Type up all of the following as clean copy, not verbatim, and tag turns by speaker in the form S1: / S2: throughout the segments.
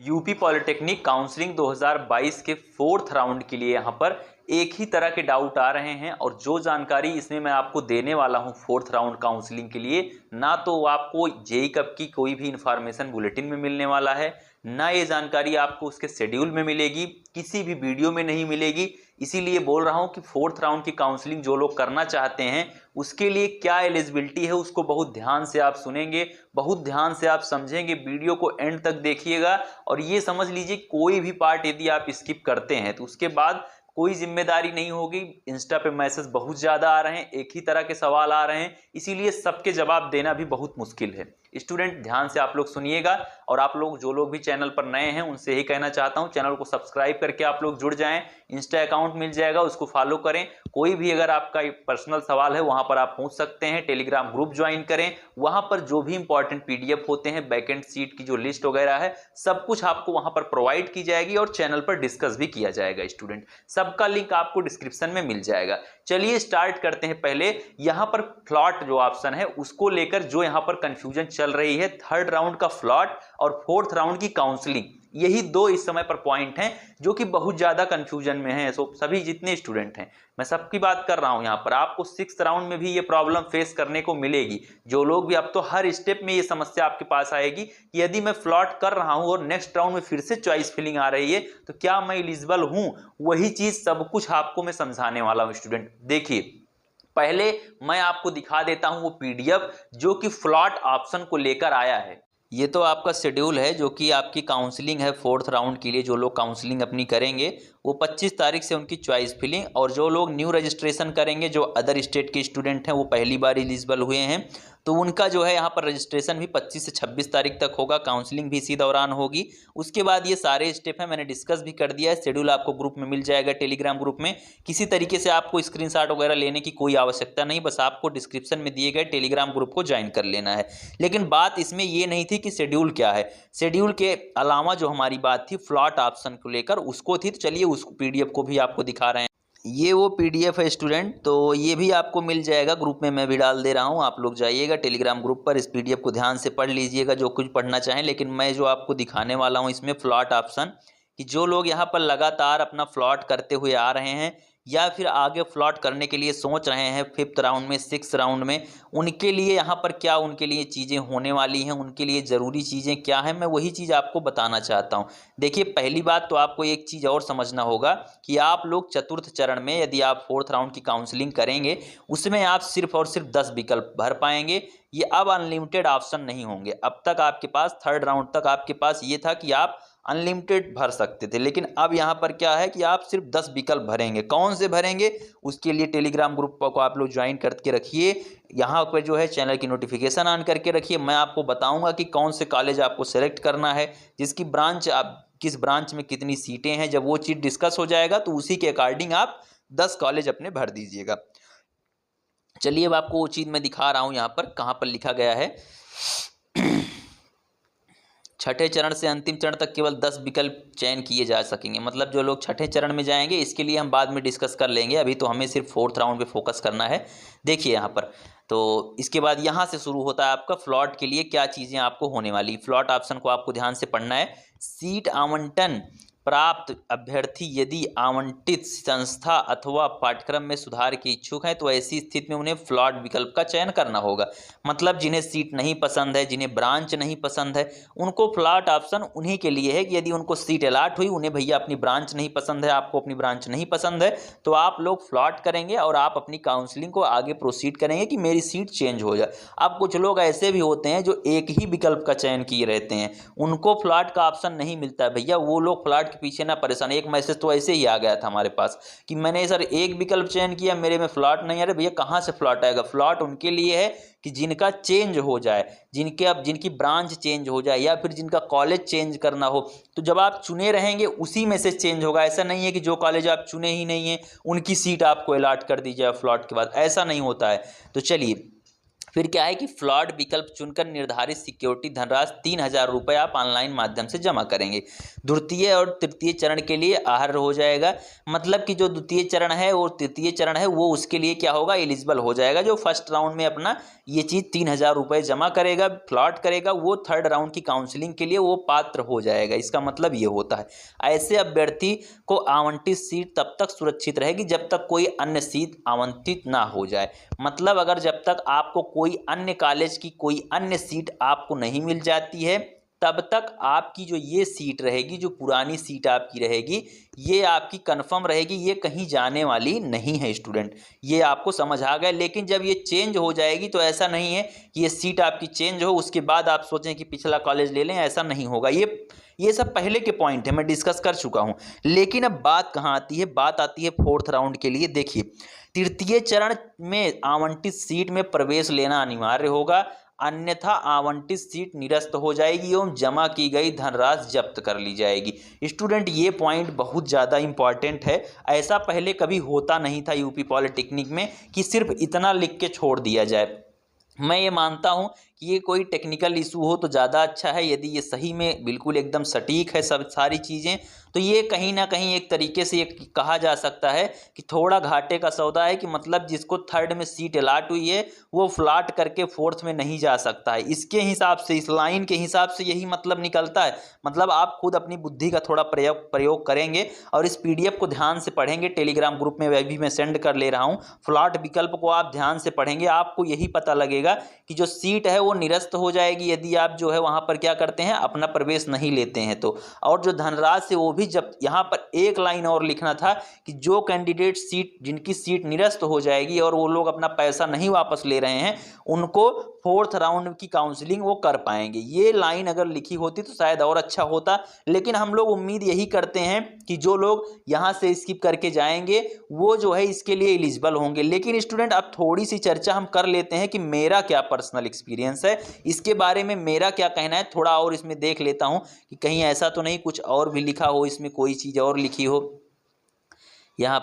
S1: UP polytechnic counselling 2022 के fourth round के लिए यहाँ पर एक ही तरह के डाउट आ रहे हैं और जो जानकारी इसमें मैं आपको देने वाला हूँ फोर्थ राउंड काउंसलिंग के लिए, ना तो आपको जेईई कब की कोई भी इंफॉर्मेशन बुलेटिन में मिलने वाला है, ना ये जानकारी आपको उसके शेड्यूल में मिलेगी, किसी भी वीडियो में नहीं मिलेगी। इसीलिए बोल रहा हूँ कि फोर्थ राउंड की काउंसलिंग जो लोग करना चाहते हैं उसके लिए क्या एलिजिबिलिटी है उसको बहुत ध्यान से आप सुनेंगे, बहुत ध्यान से आप समझेंगे। वीडियो को एंड तक देखिएगा और ये समझ लीजिए कोई भी पार्ट यदि आप स्किप करते हैं तो उसके बाद कोई जिम्मेदारी नहीं होगी। इंस्टा पे मैसेज बहुत ज्यादा आ रहे हैं, एक ही तरह के सवाल आ रहे हैं, इसीलिए सबके जवाब देना भी बहुत मुश्किल है। स्टूडेंट ध्यान से आप लोग सुनिएगा और आप लोग जो लोग भी चैनल पर नए हैं उनसे यही कहना चाहता हूं चैनल को सब्सक्राइब करके आप लोग जुड़ जाएं। इंस्टा अकाउंट मिल जाएगा, उसको फॉलो करें। कोई भी अगर आपका पर्सनल सवाल है वहां पर आप पूछ सकते हैं। टेलीग्राम ग्रुप ज्वाइन करें, वहां पर जो भी इंपॉर्टेंट पीडीएफ होते हैं, बैकेंड सीट की जो लिस्ट वगैरह है, सब कुछ आपको वहां पर प्रोवाइड की जाएगी और चैनल पर डिस्कस भी किया जाएगा। स्टूडेंट सबका लिंक आपको डिस्क्रिप्शन में मिल जाएगा। चलिए स्टार्ट करते हैं। पहले यहां पर फ्लॉट जो ऑप्शन है उसको लेकर जो यहां पर कंफ्यूजन चल रही है, थर्ड राउंड का फ्लॉट और फोर्थ राउंड की काउंसलिंग, यही दो इस समय पर पॉइंट हैं जो कि बहुत ज्यादा कंफ्यूजन में हैं। सभी जितने स्टूडेंट हैं मैं सबकी बात कर रहा हूं। यहां पर आपको सिक्स्थ राउंड में भी ये प्रॉब्लम फेस करने को मिलेगी। जो लोग भी, अब तो हर स्टेप में ये समस्या आपके पास आएगी कि यदि मैं फ्लॉट कर रहा हूं और नेक्स्ट राउंड में फिर से चॉइस फिलिंग आ रही है तो क्या मैं एलिजिबल हूं। वही चीज सब कुछ आपको मैं समझाने वाला हूं। स्टूडेंट देखिए, पहले मैं आपको दिखा देता हूं वो पीडीएफ जो कि फ्लॉट ऑप्शन को लेकर आया है। ये तो आपका शेड्यूल है जो कि आपकी काउंसलिंग है फोर्थ राउंड के लिए। जो लोग काउंसलिंग अपनी करेंगे वो 25 तारीख से उनकी चॉइस फिलिंग, और जो लोग न्यू रजिस्ट्रेशन करेंगे, जो अदर स्टेट के स्टूडेंट हैं वो पहली बार एलिजिबल हुए हैं, तो उनका जो है यहाँ पर रजिस्ट्रेशन भी 25 से 26 तारीख तक होगा। काउंसलिंग भी इसी दौरान होगी। उसके बाद ये सारे स्टेप हैं, मैंने डिस्कस भी कर दिया है। शेड्यूल आपको ग्रुप में मिल जाएगा, टेलीग्राम ग्रुप में। किसी तरीके से आपको स्क्रीनशॉट वगैरह लेने की कोई आवश्यकता नहीं, बस आपको डिस्क्रिप्शन में दिए गए टेलीग्राम ग्रुप को ज्वाइन कर लेना है। लेकिन बात इसमें ये नहीं थी कि शेड्यूल क्या है। शेड्यूल के अलावा जो हमारी बात थी फ्लॉट ऑप्शन को लेकर, उसको थी। तो चलिए उस पीडीएफ को भी आपको दिखा रहे हैं। ये वो पीडीएफ है स्टूडेंट, तो ये भी आपको मिल जाएगा ग्रुप में, मैं भी डाल दे रहा हूँ। आप लोग जाइएगा टेलीग्राम ग्रुप पर, इस पीडीएफ को ध्यान से पढ़ लीजिएगा जो कुछ पढ़ना चाहें। लेकिन मैं जो आपको दिखाने वाला हूँ इसमें फ्लॉट ऑप्शन, कि जो लोग यहाँ पर लगातार अपना फ्लॉट करते हुए आ रहे हैं या फिर आगे फ्लॉट करने के लिए सोच रहे हैं फिफ्थ राउंड में, सिक्स्थ राउंड में, उनके लिए यहाँ पर क्या उनके लिए चीज़ें होने वाली हैं, उनके लिए ज़रूरी चीज़ें क्या हैं, मैं वही चीज़ आपको बताना चाहता हूँ। देखिए, पहली बात तो आपको एक चीज़ और समझना होगा कि आप लोग चतुर्थ चरण में यदि आप फोर्थ राउंड की काउंसलिंग करेंगे उसमें आप सिर्फ और सिर्फ 10 विकल्प भर पाएंगे। ये अब अनलिमिटेड ऑप्शन नहीं होंगे। अब तक आपके पास थर्ड राउंड तक आपके पास ये था कि आप अनलिमिटेड भर सकते थे, लेकिन अब यहाँ पर क्या है कि आप सिर्फ 10 विकल्प भरेंगे। कौन से भरेंगे उसके लिए टेलीग्राम ग्रुप को आप लोग ज्वाइन करके रखिए। यहाँ पर जो है चैनल की नोटिफिकेशन ऑन करके रखिए। मैं आपको बताऊंगा कि कौन से कॉलेज आपको सेलेक्ट करना है, जिसकी ब्रांच, आप किस ब्रांच में कितनी सीटें हैं। जब वो चीज़ डिस्कस हो जाएगा तो उसी के अकॉर्डिंग आप 10 कॉलेज अपने भर दीजिएगा। चलिए अब आपको वो चीज़ मैं दिखा रहा हूँ। यहाँ पर कहाँ पर लिखा गया है, छठे चरण से अंतिम चरण तक केवल 10 विकल्प चयन किए जा सकेंगे। मतलब जो लोग छठे चरण में जाएंगे, इसके लिए हम बाद में डिस्कस कर लेंगे, अभी तो हमें सिर्फ फोर्थ राउंड पे फोकस करना है। देखिए यहाँ पर, तो इसके बाद यहाँ से शुरू होता है आपका फ्लॉट के लिए क्या चीज़ें आपको होने वाली। फ्लॉट ऑप्शन को आपको ध्यान से पढ़ना है। सीट आवंटन प्राप्त अभ्यर्थी यदि आवंटित संस्था अथवा पाठ्यक्रम में सुधार के इच्छुक हैं तो ऐसी स्थिति में उन्हें फ्लॉट विकल्प का चयन करना होगा। मतलब जिन्हें सीट नहीं पसंद है, जिन्हें ब्रांच नहीं पसंद है, उनको फ्लॉट ऑप्शन उन्हीं के लिए है कि यदि उनको सीट अलॉट हुई, उन्हें भैया अपनी ब्रांच नहीं पसंद है, आपको अपनी ब्रांच नहीं पसंद है, तो आप लोग फ्लॉट करेंगे और आप अपनी काउंसलिंग को आगे प्रोसीड करेंगे कि मेरी सीट चेंज हो जाए। अब कुछ लोग ऐसे भी होते हैं जो एक ही विकल्प का चयन किए रहते हैं, उनको फ्लॉट का ऑप्शन नहीं मिलता है। भैया वो लोग फ्लॉट के पीछे ना परेशान। एक मैसेज तो ऐसे ही आ गया था हमारे पास कि मैंने सर एक विकल्प चयन किया, मेरे में फ्लॉट नहीं आ रहा। भैया कहाँ से फ्लॉट आएगा? फ्लॉट उनके लिए है कि जिनका चेंज हो जाए, जिनकी ब्रांच चेंज हो जाए या फिर जिनका कॉलेज चेंज करना हो। तो जब आप चुने रहेंगे उसी में से चेंज होगा। ऐसा नहीं है कि जो कॉलेज आप चुने ही नहीं है उनकी सीट आपको अलॉट कर दी जाए फ्लॉट के बाद, ऐसा नहीं होता है। तो चलिए फिर क्या है कि फ्लॉट विकल्प चुनकर निर्धारित सिक्योरिटी धनराशि 3,000 रुपये आप ऑनलाइन माध्यम से जमा करेंगे। द्वितीय और तृतीय चरण के लिए आहर्य हो जाएगा, मतलब कि जो द्वितीय चरण है और तृतीय चरण है वो उसके लिए क्या होगा, एलिजिबल हो जाएगा। जो फर्स्ट राउंड में अपना ये चीज़ 3,000 रुपये जमा करेगा, फ्लॉट करेगा, वो थर्ड राउंड की काउंसलिंग के लिए वो पात्र हो जाएगा। इसका मतलब ये होता है। ऐसे अभ्यर्थी को आवंटित सीट तब तक सुरक्षित रहेगी जब तक कोई अन्य सीट आवंटित ना हो जाए। मतलब अगर जब तक आपको कोई अन्य कॉलेज की कोई अन्य सीट आपको नहीं मिल जाती है तब तक आपकी जो ये सीट रहेगी, जो पुरानी सीट आपकी रहेगी, ये आपकी कंफर्म रहेगी, ये कहीं जाने वाली नहीं है स्टूडेंट। ये आपको समझ आ गया। लेकिन जब ये चेंज हो जाएगी तो ऐसा नहीं है कि ये सीट आपकी चेंज हो उसके बाद आप सोचें कि पिछला कॉलेज ले लें, ऐसा नहीं होगा। ये सब पहले के पॉइंट है, मैं डिस्कस कर चुका हूँ। लेकिन अब बात कहाँ आती है, बात आती है फोर्थ राउंड के लिए। देखिए, तृतीय चरण में आवंटित सीट में प्रवेश लेना अनिवार्य होगा, अन्यथा आवंटित सीट निरस्त हो जाएगी एवं जमा की गई धनराशि जब्त कर ली जाएगी। स्टूडेंट, ये पॉइंट बहुत ज़्यादा इंपॉर्टेंट है। ऐसा पहले कभी होता नहीं था यूपी पॉलिटेक्निक में कि सिर्फ इतना लिख के छोड़ दिया जाए। मैं ये मानता हूँ कि ये कोई टेक्निकल इशू हो तो ज़्यादा अच्छा है। यदि ये सही में बिल्कुल एकदम सटीक है सब सारी चीज़ें, तो ये कहीं ना कहीं एक तरीके से एक कहा जा सकता है कि थोड़ा घाटे का सौदा है, कि मतलब जिसको थर्ड में सीट अलाट हुई है वो फ्लॉट करके फोर्थ में नहीं जा सकता है। इसके हिसाब से, इस लाइन के हिसाब से यही मतलब निकलता है। मतलब आप खुद अपनी बुद्धि का थोड़ा प्रयोग करेंगे और इस PDF को ध्यान से पढ़ेंगे। टेलीग्राम ग्रुप में वह भी मैं सेंड कर ले रहा हूँ। फ्लॉट विकल्प को आप ध्यान से पढ़ेंगे, आपको यही पता लगेगा कि जो सीट है वो निरस्त हो जाएगी यदि आप जो है वहाँ पर क्या करते हैं, अपना प्रवेश नहीं लेते हैं तो। और जो धनराशि वो भी, जब यहाँ पर एक लाइन और लिखना था कि जो कैंडिडेट सीट, जिनकी सीट निरस्त हो जाएगी और वो लोग अपना पैसा नहीं वापस ले रहे हैं, उनको फोर्थ राउंड की काउंसलिंग वो कर पाएंगे। ये लाइन अगर लिखी होती तो शायद और अच्छा होता। लेकिन हम लोग उम्मीद यही करते हैं कि जो लोग यहाँ से स्किप करके जाएंगे वो जो है इसके लिए एलिजिबल होंगे। लेकिन स्टूडेंट, अब थोड़ी सी चर्चा हम कर लेते हैं कि मेरा क्या पर्सनल एक्सपीरियंस है, इसके बारे में मेरा क्या कहना है। थोड़ा और इसमें देख लेता हूँ कि कहीं ऐसा तो नहीं कुछ और भी लिखा हो, इसमें कोई चीज़ और लिखी हो। यहाँ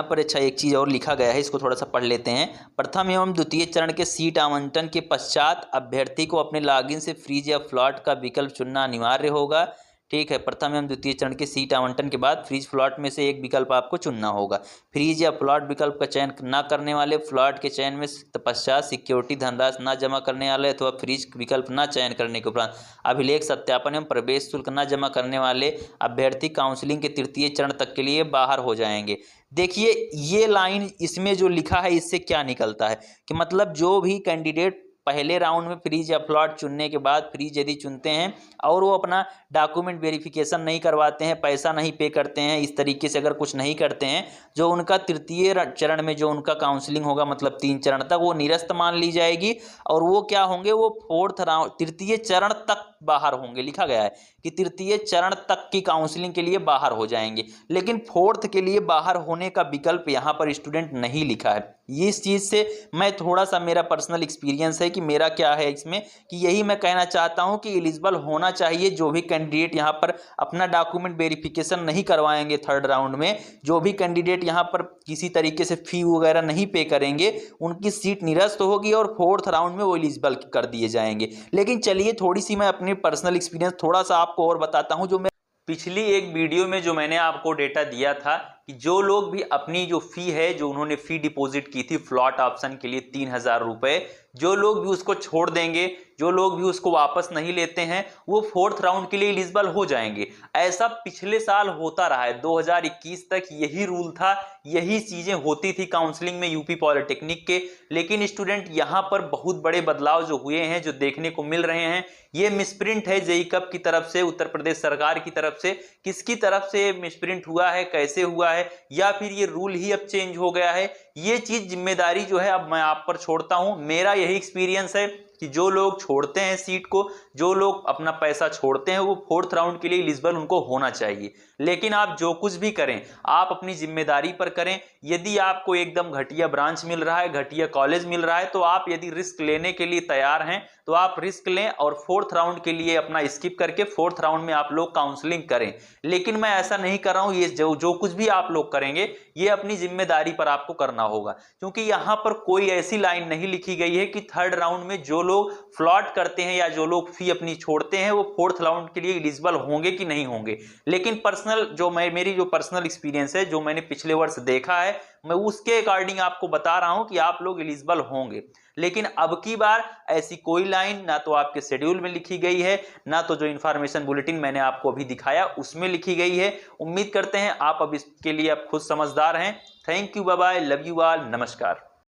S1: पर अच्छा एक चीज़ और लिखा गया है, इसको थोड़ा सा पढ़ लेते हैं। प्रथम एवं द्वितीय चरण के सीट आवंटन के पश्चात अभ्यर्थी को अपने लॉगिन से फ्रीज या फ्लॉट का विकल्प चुनना अनिवार्य होगा। ठीक है, प्रथम एवं द्वितीय चरण के सीट आवंटन के बाद फ्रीज फ्लॉट में से एक विकल्प आपको चुनना होगा। फ्रीज या फ्लॉट विकल्प का चयन न करने वाले, फ्लॉट के चयन में पश्चात सिक्योरिटी धनराशि न जमा करने वाले अथवा फ्रीज विकल्प न चयन करने के उपरांत अभिलेख सत्यापन एवं प्रवेश शुल्क न जमा करने वाले अभ्यर्थी काउंसलिंग के तृतीय चरण तक के लिए बाहर हो जाएंगे। देखिए, ये लाइन इसमें जो लिखा है इससे क्या निकलता है कि मतलब जो भी कैंडिडेट पहले राउंड में फ्रीज या फ्लॉट चुनने के बाद फ्रीज यदि चुनते हैं और वो अपना डॉक्यूमेंट वेरिफिकेशन नहीं करवाते हैं, पैसा नहीं पे करते हैं, इस तरीके से अगर कुछ नहीं करते हैं, जो उनका तृतीय चरण में जो उनका काउंसलिंग होगा, मतलब 3 चरण तक, वो निरस्त मान ली जाएगी और वो क्या होंगे, वो फोर्थ राउंड, तृतीय चरण तक बाहर होंगे। लिखा गया है कि तृतीय चरण तक की काउंसलिंग के लिए बाहर हो जाएंगे। लेकिन फोर्थ के लिए बाहर होने का विकल्प यहाँ पर स्टूडेंट नहीं लिखा है। इस चीज़ से मैं थोड़ा सा, मेरा पर्सनल एक्सपीरियंस है कि मेरा क्या है इसमें, कि यही मैं कहना चाहता हूं कि एलिजिबल होना चाहिए जो भी कैंडिडेट यहां पर अपना डॉक्यूमेंट वेरिफिकेशन नहीं करवाएंगे थर्ड राउंड में, जो भी कैंडिडेट यहां पर किसी तरीके से फी वगैरह नहीं पे करेंगे, उनकी सीट निरस्त होगी और फोर्थ राउंड में वो एलिजिबल कर दिए जाएंगे। लेकिन चलिए थोड़ी सी मैं अपने पर्सनल एक्सपीरियंस थोड़ा सा आपको और बताता हूँ। जो मैं पिछली एक वीडियो में जो मैंने आपको डेटा दिया था कि जो लोग भी अपनी जो फ़ी है, जो उन्होंने फ़ी डिपॉजिट की थी फ्लॉट ऑप्शन के लिए 3,000 रुपये, जो लोग भी उसको छोड़ देंगे, जो लोग भी उसको वापस नहीं लेते हैं, वो फोर्थ राउंड के लिए एलिजिबल हो जाएंगे। ऐसा पिछले साल होता रहा है, 2021 तक यही रूल था, यही चीज़ें होती थी काउंसलिंग में यूपी पॉलिटेक्निक के। लेकिन स्टूडेंट, यहाँ पर बहुत बड़े बदलाव जो हुए हैं, जो देखने को मिल रहे हैं, ये मिसप्रिंट है जेईई कब की तरफ से, उत्तर प्रदेश सरकार की तरफ से। किसकी तरफ से मिसप्रिंट हुआ है, कैसे हुआ है, या फिर ये रूल ही अब चेंज हो गया है, ये चीज जिम्मेदारी जो है अब मैं आप पर छोड़ता हूं। मेरा यही एक्सपीरियंस है, कि जो लोग छोड़ते हैं सीट को, जो लोग अपना पैसा छोड़ते हैं, वो फोर्थ राउंड के लिए एलिजिबल उनको होना चाहिए। लेकिन आप जो कुछ भी करें आप अपनी जिम्मेदारी पर करें। यदि आपको एकदम घटिया ब्रांच मिल रहा है, घटिया कॉलेज मिल रहा है, तो आप यदि रिस्क लेने के लिए तैयार हैं तो आप रिस्क लें और फोर्थ राउंड के लिए अपना स्किप करके फोर्थ राउंड में आप लोग काउंसलिंग करें। लेकिन मैं ऐसा नहीं कर रहा हूं, ये जो कुछ भी आप लोग करेंगे ये अपनी जिम्मेदारी पर आपको करना होगा, क्योंकि यहां पर कोई ऐसी लाइन नहीं लिखी गई है कि थर्ड राउंड में जो लोग फ्लॉट करते हैं या जो लोग फी अपनी छोड़ते हैं वो फोर्थ राउंड के लिए एलिजिबल होंगे कि नहीं होंगे। लेकिन पर्सनल जो मेरी जो पर्सनल एक्सपीरियंस है, जो मैंने पिछले वर्ष देखा है, मैं उसके अकॉर्डिंग आपको बता रहा हूं कि आप लोग एलिजिबल होंगे। लेकिन अब की बार ऐसी कोई लाइन ना तो आपके शेड्यूल में लिखी गई है, ना तो जो इन्फॉर्मेशन बुलेटिन मैंने आपको अभी दिखाया उसमें लिखी गई है। उम्मीद करते हैं आप अब इसके लिए अब खुद समझदार हैं। Thank you, bye bye, love you all, नमस्कार।